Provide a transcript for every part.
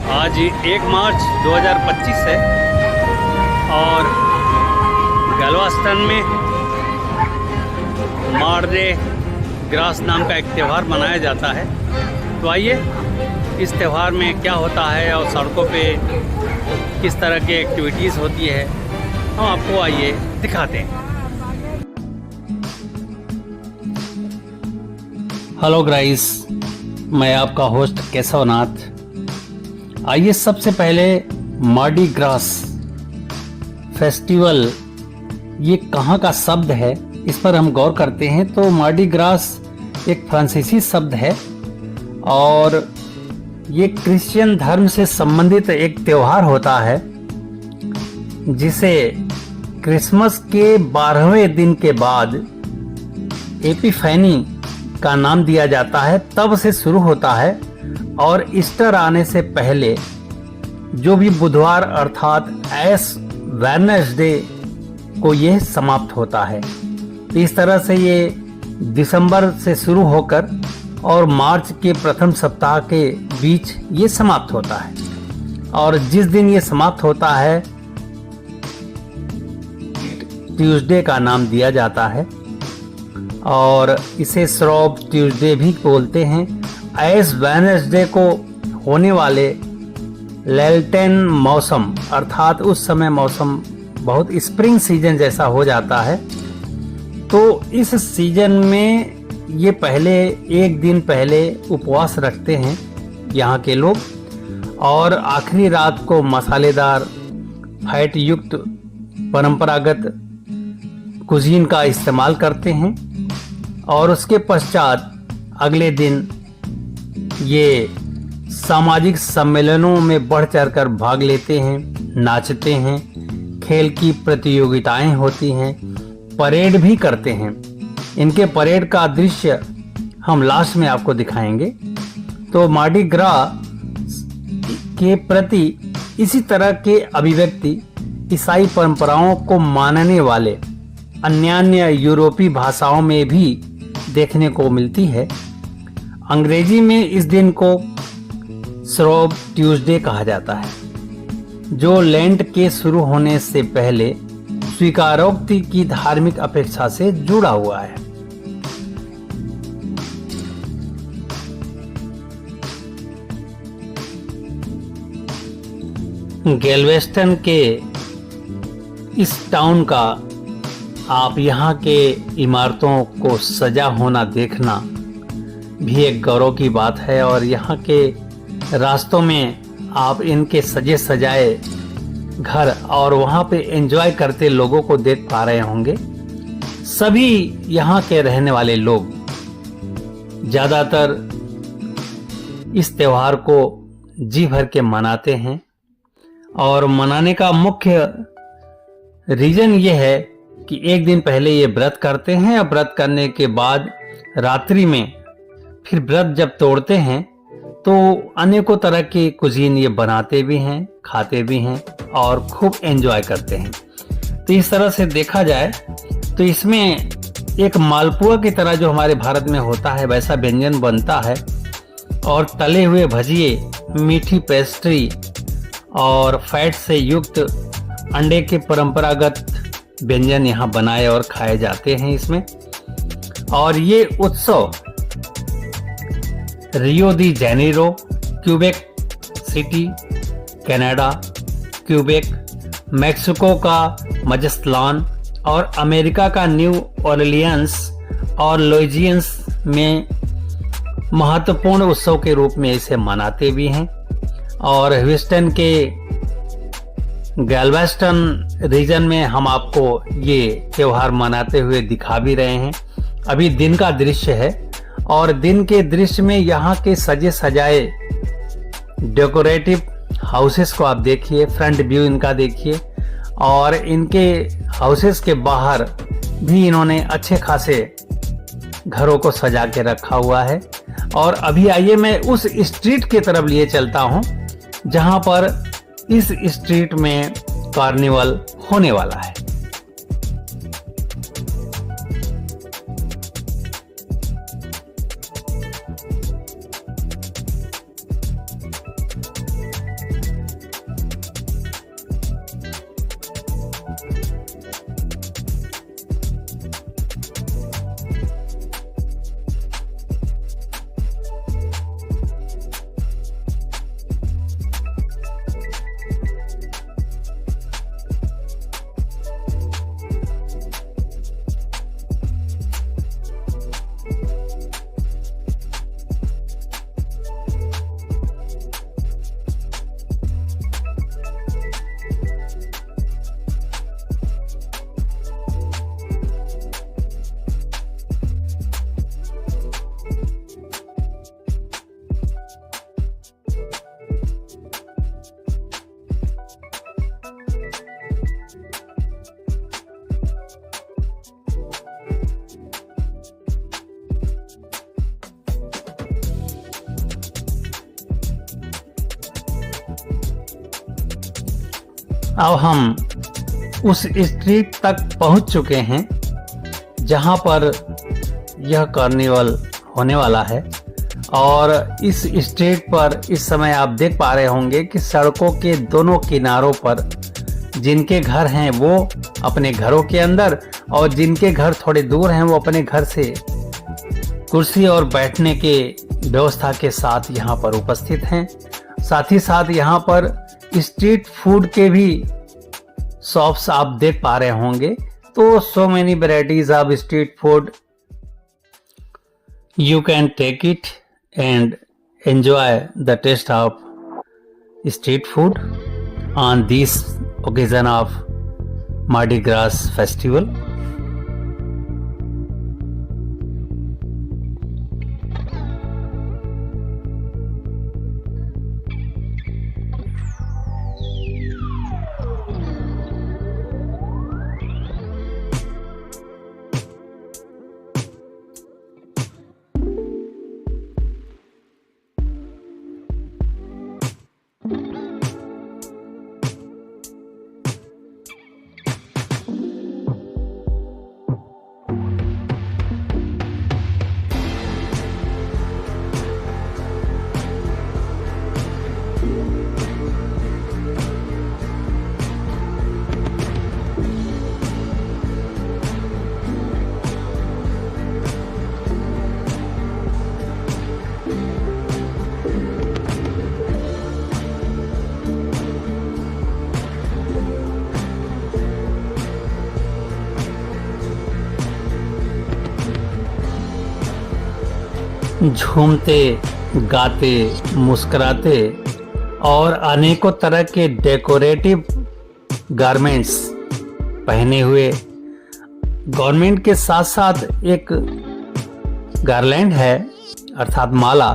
आज 1 मार्च 2025 है और गैल्वेस्टन में मार्डे ग्रास नाम का एक त्यौहार मनाया जाता है। तो आइए इस त्यौहार में क्या होता है और सड़कों पे किस तरह की एक्टिविटीज़ होती है हम आपको आइए दिखाते हैं। हेलो गाइस, मैं आपका होस्ट केशवनाथ। आइए सबसे पहले मार्डी ग्रास फेस्टिवल ये कहाँ का शब्द है इस पर हम गौर करते हैं। तो मार्डी ग्रास एक फ्रांसीसी शब्द है और ये क्रिश्चियन धर्म से संबंधित एक त्योहार होता है जिसे क्रिसमस के 12वें दिन के बाद एपिफैनी का नाम दिया जाता है, तब से शुरू होता है और ईस्टर आने से पहले जो भी बुधवार अर्थात ऐश वेडनेसडे को यह समाप्त होता है। तो इस तरह से ये दिसंबर से शुरू होकर और मार्च के प्रथम सप्ताह के बीच ये समाप्त होता है और जिस दिन ये समाप्त होता है ट्यूसडे का नाम दिया जाता है और इसे श्रॉब ट्यूसडे भी बोलते हैं। ऐश वेडनेसडे को होने वाले लेल्टेन मौसम अर्थात उस समय मौसम बहुत स्प्रिंग सीजन जैसा हो जाता है। तो इस सीजन में ये पहले एक दिन पहले उपवास रखते हैं यहाँ के लोग और आखिरी रात को मसालेदार फैट युक्त परंपरागत कुजीन का इस्तेमाल करते हैं और उसके पश्चात अगले दिन ये सामाजिक सम्मेलनों में बढ़ चढ़कर भाग लेते हैं, नाचते हैं, खेल की प्रतियोगिताएं होती हैं, परेड भी करते हैं। इनके परेड का दृश्य हम लास्ट में आपको दिखाएंगे। तो मार्डी ग्रा के प्रति इसी तरह के अभिव्यक्ति ईसाई परंपराओं को मानने वाले अन्य यूरोपीय भाषाओं में भी देखने को मिलती है। अंग्रेजी में इस दिन को श्रॉब ट्यूसडे कहा जाता है जो लेंट के शुरू होने से पहले स्वीकारोक्ति की धार्मिक अपेक्षा से जुड़ा हुआ है। गैल्वेस्टन के इस टाउन का आप यहाँ के इमारतों को सजा होना देखना भी एक गौरव की बात है और यहाँ के रास्तों में आप इनके सजे सजाए घर और वहाँ पे एंजॉय करते लोगों को देख पा रहे होंगे। सभी यहाँ के रहने वाले लोग ज़्यादातर इस त्योहार को जी भर के मनाते हैं और मनाने का मुख्य रीजन ये है कि एक दिन पहले ये व्रत करते हैं और व्रत करने के बाद रात्रि में फिर व्रत जब तोड़ते हैं तो अनेकों तरह के कुजीन ये बनाते भी हैं, खाते भी हैं और खूब एंजॉय करते हैं। तो इस तरह से देखा जाए तो इसमें एक मालपुआ की तरह जो हमारे भारत में होता है वैसा व्यंजन बनता है और तले हुए भजिए, मीठी पेस्ट्री और फैट से युक्त अंडे के परंपरागत व्यंजन यहाँ बनाए और खाए जाते हैं इसमें। और ये उत्सव Rio de Janeiro, Quebec City, Canada, Quebec, Mexico का मजस्टलान और अमेरिका का न्यू ऑरलियंस और लुइजियंस में महत्वपूर्ण उत्सव के रूप में इसे मनाते भी हैं। और ह्यूस्टन के गैल्वेस्टन रीजन में हम आपको ये त्योहार मनाते हुए दिखा भी रहे हैं। अभी दिन का दृश्य है और दिन के दृश्य में यहाँ के सजे सजाए डेकोरेटिव हाउसेस को आप देखिए, फ्रंट व्यू इनका देखिए और इनके हाउसेस के बाहर भी इन्होंने अच्छे खासे घरों को सजा के रखा हुआ है। और अभी आइए मैं उस स्ट्रीट की तरफ लिए चलता हूँ जहाँ पर इस स्ट्रीट में कार्निवल होने वाला है। अब हम उस स्ट्रीट तक पहुंच चुके हैं जहां पर यह कार्निवल होने वाला है। और इस स्ट्रीट पर इस समय आप देख पा रहे होंगे कि सड़कों के दोनों किनारों पर जिनके घर हैं वो अपने घरों के अंदर, और जिनके घर थोड़े दूर हैं वो अपने घर से कुर्सी और बैठने के व्यवस्था के साथ यहाँ पर उपस्थित हैं। साथ ही साथ यहाँ पर स्ट्रीट फूड के भी शॉप्स आप देख पा रहे होंगे। तो so many varieties of street food, you can take it and enjoy the taste of street food on this occasion of Mardi Gras festival. झूमते गाते मुस्कुराते और अनेकों तरह के डेकोरेटिव गारमेंट्स पहने हुए, गवर्नमेंट के साथ साथ एक गारलैंड है अर्थात माला,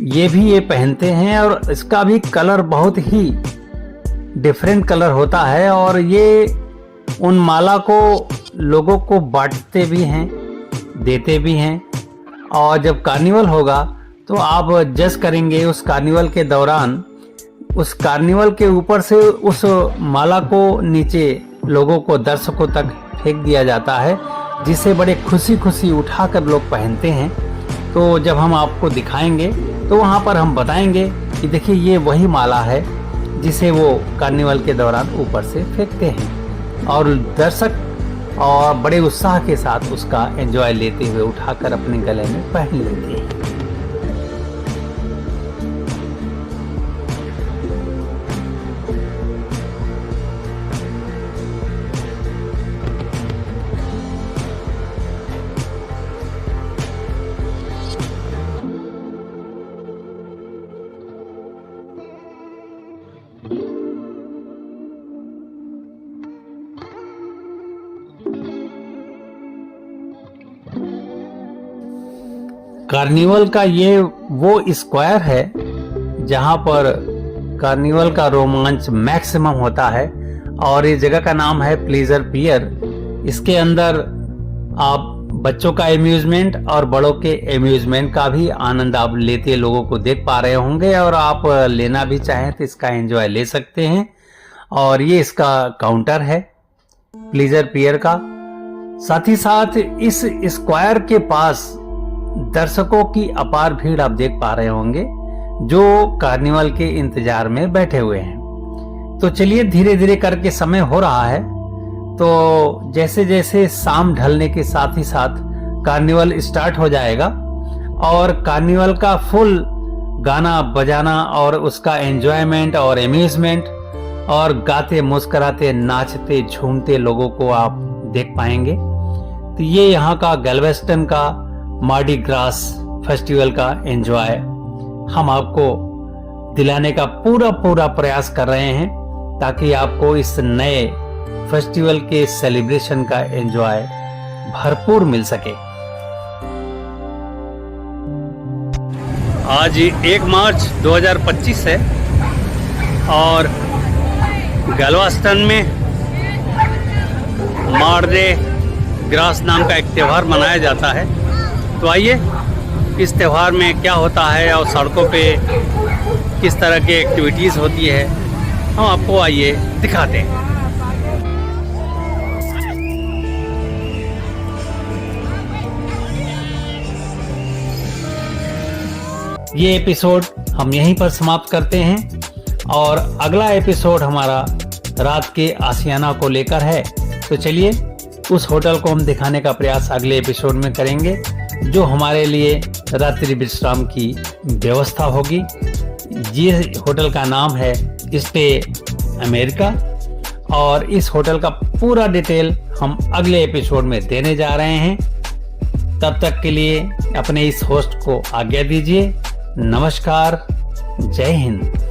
ये भी ये पहनते हैं। और इसका भी कलर बहुत ही डिफरेंट कलर होता है। और ये उन माला को लोगों को बांटते भी हैं, देते भी हैं। और जब कार्निवल होगा तो आप जज करेंगे उस कार्निवल के दौरान, उस कार्निवल के ऊपर से उस माला को नीचे लोगों को, दर्शकों तक फेंक दिया जाता है, जिसे बड़े खुशी खुशी उठाकर लोग पहनते हैं। तो जब हम आपको दिखाएंगे तो वहाँ पर हम बताएंगे कि देखिए ये वही माला है जिसे वो कार्निवल के दौरान ऊपर से फेंकते हैं। और दर्शक और बड़े उत्साह के साथ उसका एंजॉय लेते हुए उठाकर अपने गले में पहन लेते हैं। कार्निवल का ये वो स्क्वायर है जहां पर कार्निवल का रोमांच मैक्सिमम होता है। और इस जगह का नाम है प्लीजर पियर। इसके अंदर आप बच्चों का एम्यूजमेंट और बड़ों के एम्यूजमेंट का भी आनंद आप लेते लोगों को देख पा रहे होंगे। और आप लेना भी चाहें तो इसका एंजॉय ले सकते हैं। और ये इसका काउंटर है प्लीजर पियर का। साथ ही साथ इस स्क्वायर के पास दर्शकों की अपार भीड़ आप देख पा रहे होंगे जो कार्निवल के इंतजार में बैठे हुए हैं। तो चलिए धीरे धीरे करके समय हो रहा है। तो जैसे जैसे शाम ढलने के साथ ही साथ कार्निवल स्टार्ट हो जाएगा और कार्निवल का फुल गाना बजाना और उसका एंजॉयमेंट और एम्यूजमेंट और गाते मुस्कुराते नाचते झूमते लोगों को आप देख पाएंगे। तो ये यहाँ का गैल्वेस्टन का मार्डी ग्रास फेस्टिवल का एंजॉय हम आपको दिलाने का पूरा प्रयास कर रहे हैं ताकि आपको इस नए फेस्टिवल के सेलिब्रेशन का एंजॉय भरपूर मिल सके। आज 1 मार्च 2025 है और गैल्वेस्टन में मार्डी ग्रास नाम का एक त्यौहार मनाया जाता है। तो आइए इस त्यौहार में क्या होता है और सड़कों पे किस तरह की एक्टिविटीज़ होती है हम आपको आइए दिखाते हैं। ये एपिसोड हम यहीं पर समाप्त करते हैं और अगला एपिसोड हमारा रात के आशियाना को लेकर है। तो चलिए उस होटल को हम दिखाने का प्रयास अगले एपिसोड में करेंगे, जो हमारे लिए रात्रि विश्राम की व्यवस्था होगी। ये होटल का नाम है स्टे अमेरिका और इस होटल का पूरा डिटेल हम अगले एपिसोड में देने जा रहे हैं। तब तक के लिए अपने इस होस्ट को आज्ञा दीजिए। नमस्कार, जय हिंद।